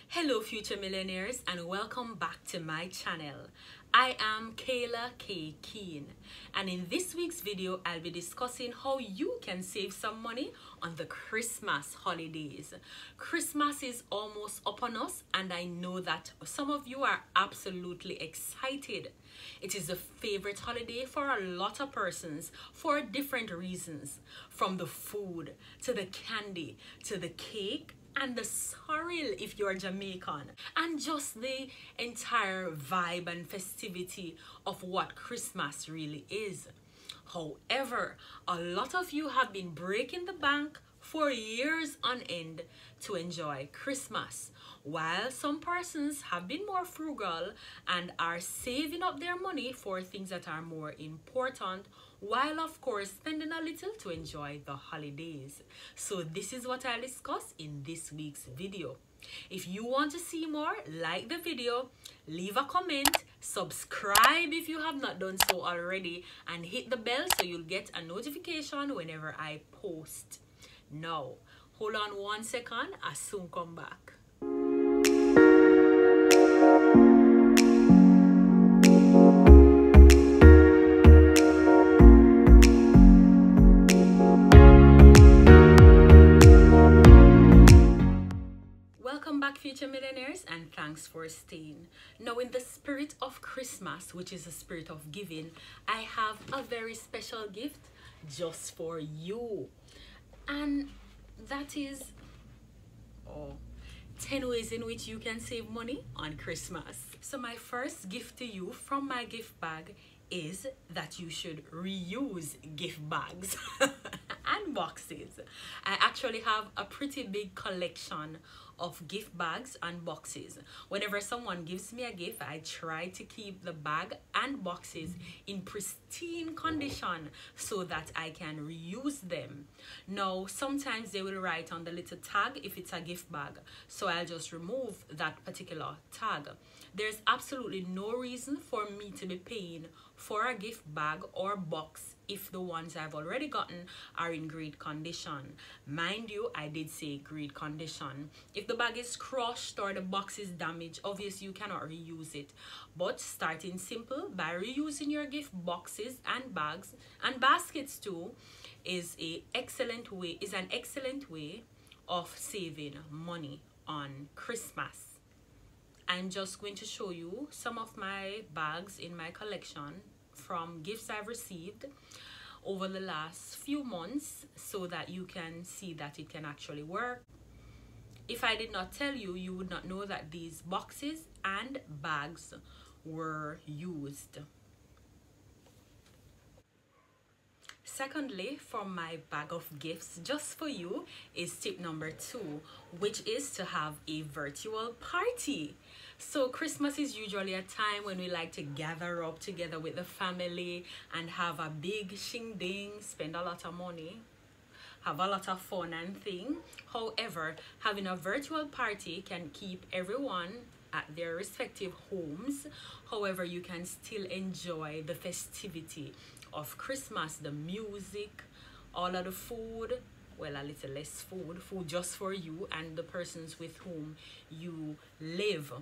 Hello future millionaires and welcome back to my channel. I am Kayla.K.Keane and in this week's video I'll be discussing how you can save some money on the Christmas holidays. Christmas is almost upon us and I know that some of you are absolutely excited. It is a favorite holiday for a lot of persons for different reasons, from the food to the candy to the cake and the sorrel if you're Jamaican, and just the entire vibe and festivity of what Christmas really is. However, a lot of you have been breaking the bank for years on end to enjoy Christmas, while some persons have been more frugal and are saving up their money for things that are more important, while of course spending a little to enjoy the holidays. So this is what I'll discuss in this week's video. If you want to see more, like the video, leave a comment, subscribe if you have not done so already, and hit the bell so you'll get a notification whenever I post. Now, hold on 1 second, I'll soon come back. Welcome back future millionaires and thanks for staying. Now in the spirit of Christmas, which is the spirit of giving, I have a very special gift just for you. And that is 10 ways in which you can save money on Christmas. So my first gift to you from my gift bag is that you should reuse gift bags and boxes. I actually have a pretty big collection of gift bags and boxes. Whenever someone gives me a gift, I try to keep the bag and boxes in pristine condition so that I can reuse them. Now, sometimes they will write on the little tag if it's a gift bag, so I'll just remove that particular tag. There's absolutely no reason for me to be paying for a gift bag or box if the ones I've already gotten are in great condition. Mind you, I did say great condition. If the bag is crushed or the box is damaged, obviously you cannot reuse it. But starting simple by reusing your gift boxes and bags and baskets too is an excellent way of saving money on Christmas. I'm just going to show you some of my bags in my collection from gifts I've received over the last few months so that you can see that it can actually work. If I did not tell you, you would not know that these boxes and bags were used. Secondly, from my bag of gifts just for you is tip number 2, which is to have a virtual party. So Christmas is usually a time when we like to gather up together with the family and have a big shing-ding, spend a lot of money, have a lot of fun and thing. However, having a virtual party can keep everyone at their respective homes. However, you can still enjoy the festivity of Christmas, the music, all of the food, well, a little less food just for you and the persons with whom you live.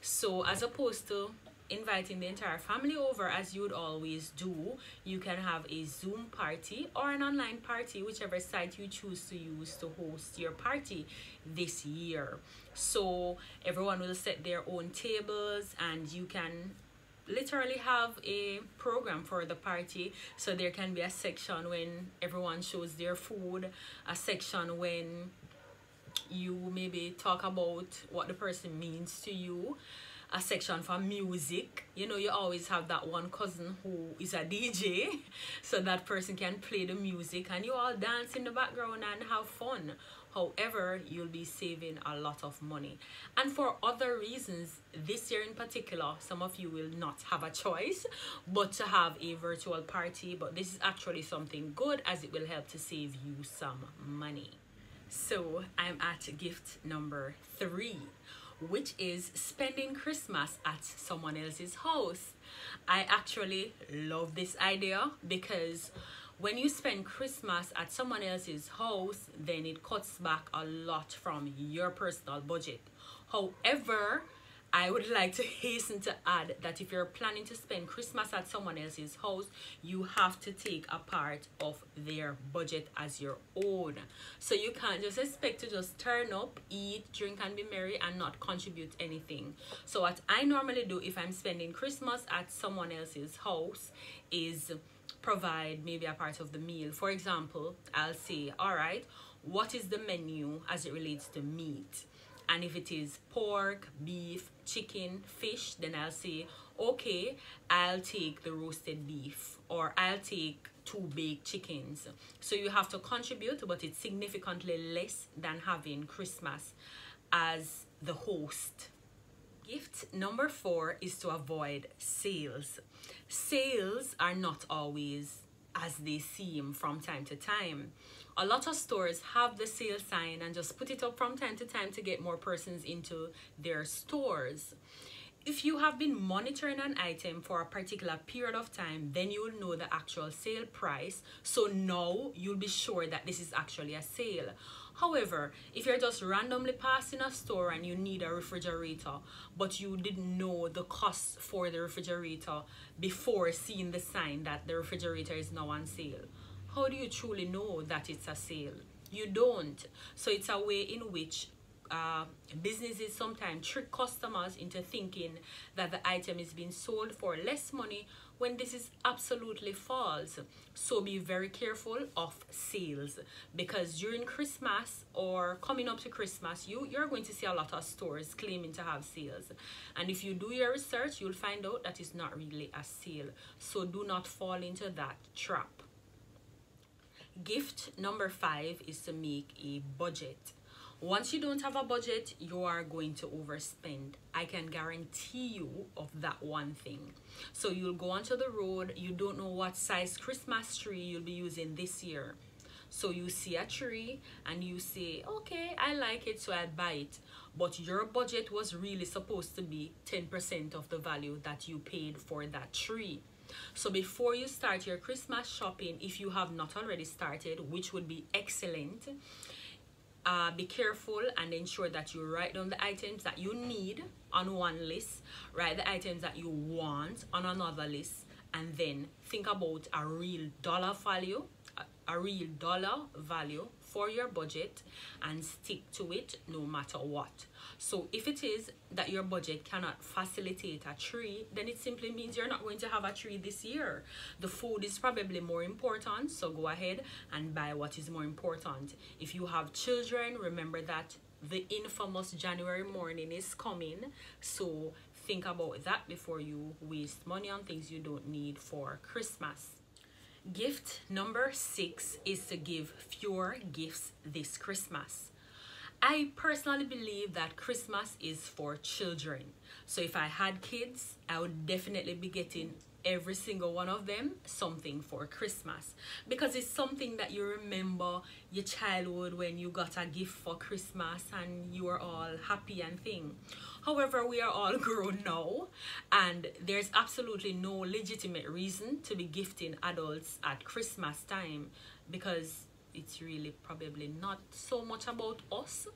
So as opposed to inviting the entire family over as you would always do, you can have a Zoom party or an online party, whichever site you choose to use to host your party this year. So everyone will set their own tables and you can literally have a program for the party. So there can be a section when everyone shows their food, a section when you maybe talk about what the person means to you, a section for music. You know, you always have that one cousin who is a DJ, so that person can play the music and you all dance in the background and have fun. However, you'll be saving a lot of money. And for other reasons, this year in particular, some of you will not have a choice but to have a virtual party. But this is actually something good as it will help to save you some money. So I'm at gift number 3, which is spending Christmas at someone else's house. I actually love this idea because when you spend Christmas at someone else's house, then it cuts back a lot from your personal budget. However, I would like to hasten to add that if you're planning to spend Christmas at someone else's house, you have to take a part of their budget as your own. So you can't just expect to just turn up, eat, drink, and be merry and not contribute anything. So what I normally do if I'm spending Christmas at someone else's house is provide maybe a part of the meal. For example, I'll say, all right, what is the menu as it relates to meat? And if it is pork, beef, chicken, fish, then I'll say, okay, I'll take the roasted beef, or I'll take 2 baked chickens. So you have to contribute, but it's significantly less than having Christmas as the host. Gift number 4 is to avoid sales. Sales are not always as they seem from time to time. A lot of stores have the sale sign and just put it up from time to time to get more persons into their stores. If you have been monitoring an item for a particular period of time, then you will know the actual sale price. So now you'll be sure that this is actually a sale. However, if you're just randomly passing a store and you need a refrigerator, but you didn't know the cost for the refrigerator before seeing the sign that the refrigerator is now on sale, how do you truly know that it's a sale? You don't. So it's a way in which businesses sometimes trick customers into thinking that the item is being sold for less money when this is absolutely false. So be very careful of sales, because during Christmas or coming up to Christmas, you're going to see a lot of stores claiming to have sales, and if you do your research, you'll find out that it's not really a sale. So do not fall into that trap. Gift number 5 is to make a budget. Once you don't have a budget, you are going to overspend. I can guarantee you of that one thing. So you'll go onto the road, you don't know what size Christmas tree you'll be using this year. So you see a tree and you say, okay, I like it, so I'll buy it. But your budget was really supposed to be 10% of the value that you paid for that tree. So before you start your Christmas shopping, if you have not already started, which would be excellent, be careful and ensure that you write down the items that you need on one list, write the items that you want on another list, and then think about a real dollar value for your budget and stick to it no matter what. So if it is that your budget cannot facilitate a tree, then it simply means you're not going to have a tree this year. The food is probably more important, so go ahead and buy what is more important. If you have children, remember that the infamous January morning is coming, so think about that before you waste money on things you don't need for Christmas. Gift number 6 is to give fewer gifts this Christmas. I personally believe that Christmas is for children. So if I had kids, I would definitely be getting every single one of them something for Christmas, because it's something that you remember your childhood when you got a gift for Christmas and you were all happy and thing. However, we are all grown now, and there's absolutely no legitimate reason to be gifting adults at Christmas time, because it's really probably not so much about us.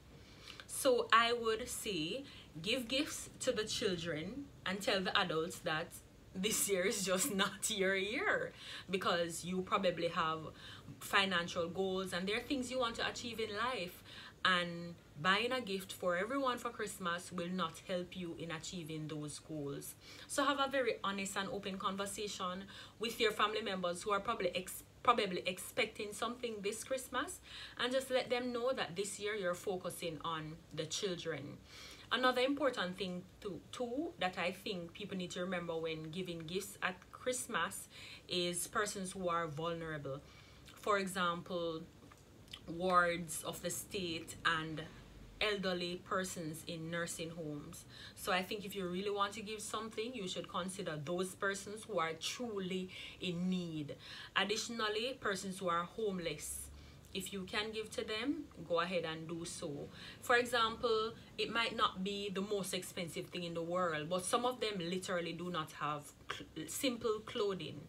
So I would say give gifts to the children and tell the adults that this year is just not your year, because you probably have financial goals and there are things you want to achieve in life, and buying a gift for everyone for Christmas will not help you in achieving those goals. So have a very honest and open conversation with your family members who are probably expecting something this Christmas, and just let them know that this year you're focusing on the children. Another important thing too that I think people need to remember when giving gifts at Christmas is persons who are vulnerable. For example, wards of the state and elderly persons in nursing homes. So I think if you really want to give something, you should consider those persons who are truly in need. Additionally, persons who are homeless, if you can give to them, go ahead and do so. For example, it might not be the most expensive thing in the world, but some of them literally do not have simple clothing.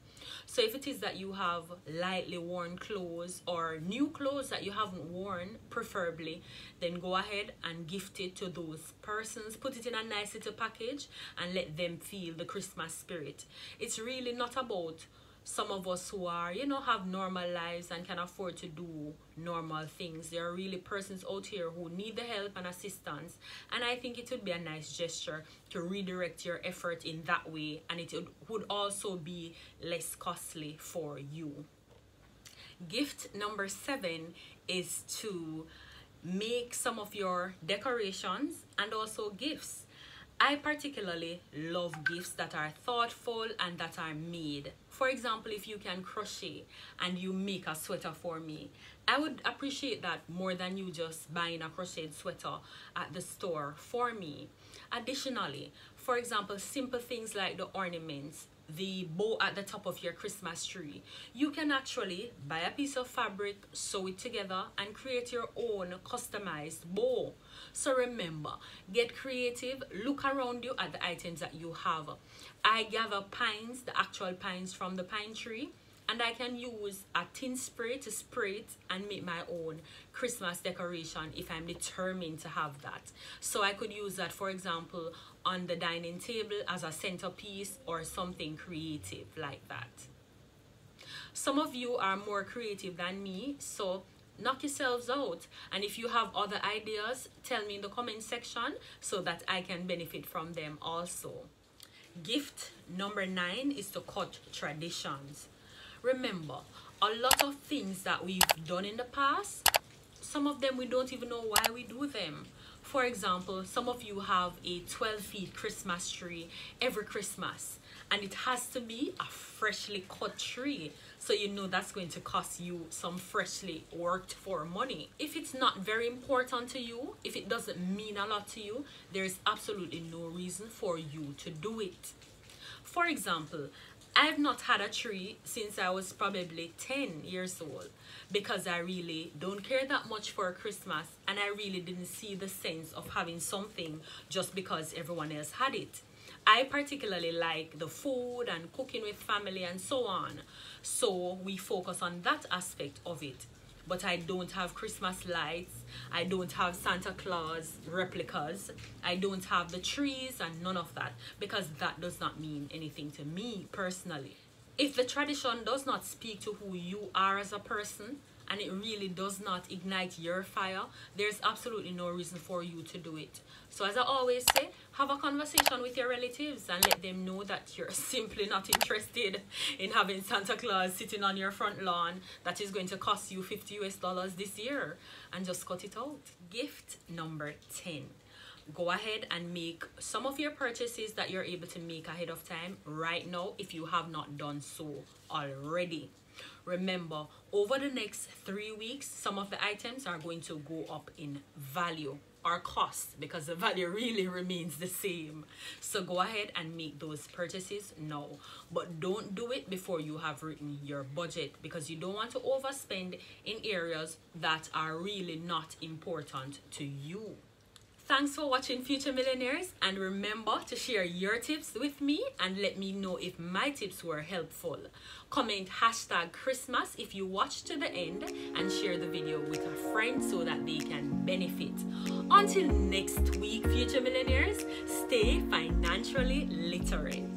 So if it is that you have lightly worn clothes or new clothes that you haven't worn, preferably, then go ahead and gift it to those persons. Put it in a nice little package and let them feel the Christmas spirit. It's really not about some of us who are, you know, have normal lives and can afford to do normal things. There are really persons out here who need the help and assistance, and I think it would be a nice gesture to redirect your effort in that way, and it would also be less costly for you. Gift number 7 is to make some of your decorations and also gifts. I particularly love gifts that are thoughtful and that are made. For example, if you can crochet and you make a sweater for me, I would appreciate that more than you just buying a crocheted sweater at the store for me. Additionally, for example, simple things like the ornaments, the bow at the top of your Christmas tree. You can actually buy a piece of fabric, sew it together, and create your own customized bow. So remember, get creative, look around you at the items that you have. I gather pines, the actual pines from the pine tree, and I can use a tin spray to spray it and make my own Christmas decoration if I'm determined to have that. So I could use that, for example, on the dining table as a centerpiece or something creative like that. Some of you are more creative than me, so knock yourselves out, and if you have other ideas, tell me in the comment section so that I can benefit from them also. Gift number 9 is to cut traditions. Remember, a lot of things that we've done in the past, some of them we don't even know why we do them. For example, some of you have a 12-feet Christmas tree every Christmas, and it has to be a freshly cut tree. So you know that's going to cost you some freshly worked for money. If it's not very important to you, if it doesn't mean a lot to you, there's absolutely no reason for you to do it. For example, I've not had a tree since I was probably 10 years old because I really don't care that much for Christmas, and I really didn't see the sense of having something just because everyone else had it. I particularly like the food and cooking with family and so on, so we focus on that aspect of it. But I don't have Christmas lights, I don't have Santa Claus replicas, I don't have the trees and none of that, because that does not mean anything to me personally. If the tradition does not speak to who you are as a person, and it really does not ignite your fire, there's absolutely no reason for you to do it. So as I always say, have a conversation with your relatives and let them know that you're simply not interested in having Santa Claus sitting on your front lawn that is going to cost you $50 US this year, and just cut it out. Gift number 10. Go ahead and make some of your purchases that you're able to make ahead of time right now if you have not done so already. Remember, over the next 3 weeks, some of the items are going to go up in value or cost because the value really remains the same. So go ahead and make those purchases now, but don't do it before you have written your budget, because you don't want to overspend in areas that are really not important to you. Thanks for watching, Future Millionaires, and remember to share your tips with me and let me know if my tips were helpful. Comment #Christmas if you watched to the end, and share the video with a friend so that they can benefit. Until next week, Future Millionaires, stay financially literate.